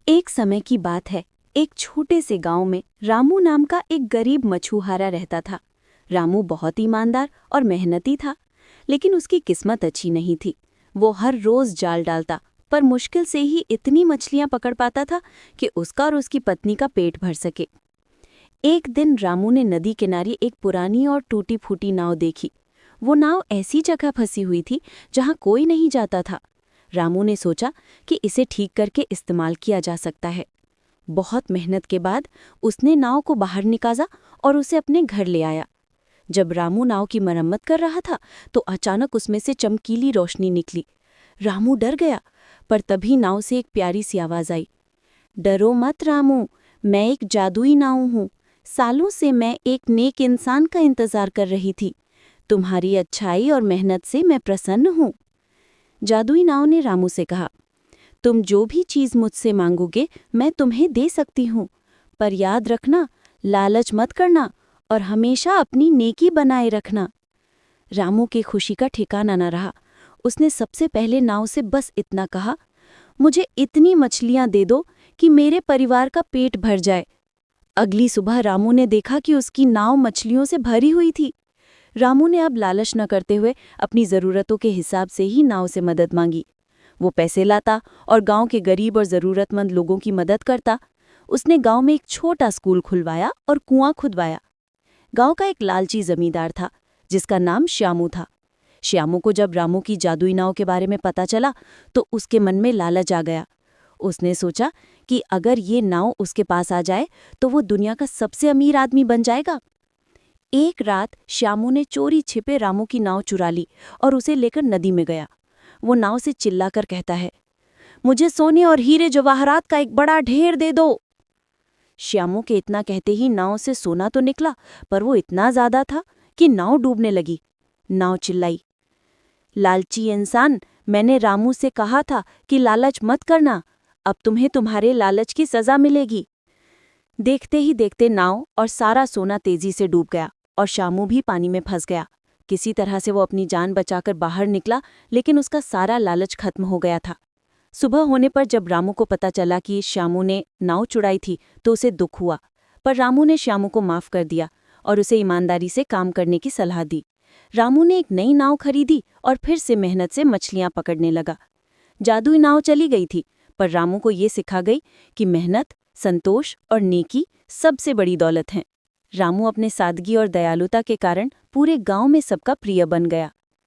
एक समय की बात है। एक छोटे से गांव में रामू नाम का एक गरीब मछुआरा रहता था। रामू बहुत ईमानदार और मेहनती था, लेकिन उसकी किस्मत अच्छी नहीं थी। वो हर रोज जाल डालता, पर मुश्किल से ही इतनी मछलियां पकड़ पाता था कि उसका और उसकी पत्नी का पेट भर सके। एक दिन रामू ने नदी किनारे एक पुरानी और टूटी फूटी नाव देखी। वो नाव ऐसी जगह फंसी हुई थी जहां कोई नहीं जाता था। रामू ने सोचा कि इसे ठीक करके इस्तेमाल किया जा सकता है। बहुत मेहनत के बाद उसने नाव को बाहर निकाला और उसे अपने घर ले आया। जब रामू नाव की मरम्मत कर रहा था तो अचानक उसमें से चमकीली रोशनी निकली। रामू डर गया, पर तभी नाव से एक प्यारी सी आवाज आई। डरो मत रामू, मैं एक जादुई नाव हूँ। सालों से मैं एक नेक इंसान का इंतजार कर रही थी। तुम्हारी अच्छाई और मेहनत से मैं प्रसन्न हूँ। जादुई नाव ने रामू से कहा, तुम जो भी चीज मुझसे मांगोगे मैं तुम्हें दे सकती हूँ, पर याद रखना, लालच मत करना और हमेशा अपनी नेकी बनाए रखना। रामू की खुशी का ठिकाना न रहा। उसने सबसे पहले नाव से बस इतना कहा, मुझे इतनी मछलियां दे दो कि मेरे परिवार का पेट भर जाए। अगली सुबह रामू ने देखा कि उसकी नाव मछलियों से भरी हुई थी। रामू ने अब लालच न करते हुए अपनी ज़रूरतों के हिसाब से ही नाव से मदद मांगी। वो पैसे लाता और गांव के गरीब और ज़रूरतमंद लोगों की मदद करता। उसने गांव में एक छोटा स्कूल खुलवाया और कुआं खुदवाया। गांव का एक लालची जमींदार था जिसका नाम श्यामू था। श्यामू को जब रामू की जादुई नाव के बारे में पता चला तो उसके मन में लालच आ गया। उसने सोचा कि अगर ये नाव उसके पास आ जाए तो वो दुनिया का सबसे अमीर आदमी बन जाएगा। एक रात श्यामू ने चोरी छिपे रामू की नाव चुरा ली और उसे लेकर नदी में गया। वो नाव से चिल्लाकर कहता है, मुझे सोने और हीरे जवाहरात का एक बड़ा ढेर दे दो। श्यामू के इतना कहते ही नाव से सोना तो निकला, पर वो इतना ज्यादा था कि नाव डूबने लगी। नाव चिल्लाई, लालची इंसान, मैंने रामू से कहा था कि लालच मत करना। अब तुम्हें तुम्हारे लालच की सजा मिलेगी। देखते ही देखते नाव और सारा सोना तेजी से डूब गया और श्यामू भी पानी में फंस गया। किसी तरह से वो अपनी जान बचाकर बाहर निकला, लेकिन उसका सारा लालच खत्म हो गया था। सुबह होने पर जब रामू को पता चला कि श्यामू ने नाव चुराई थी तो उसे दुख हुआ, पर रामू ने श्यामू को माफ कर दिया और उसे ईमानदारी से काम करने की सलाह दी। रामू ने एक नई नाव खरीदी और फिर से मेहनत से मछलियां पकड़ने लगा। जादुई नाव चली गई थी, पर रामू को ये सिखा गई कि मेहनत, संतोष और नेकी सबसे बड़ी दौलत हैं। रामू अपने सादगी और दयालुता के कारण पूरे गांव में सबका प्रिय बन गया।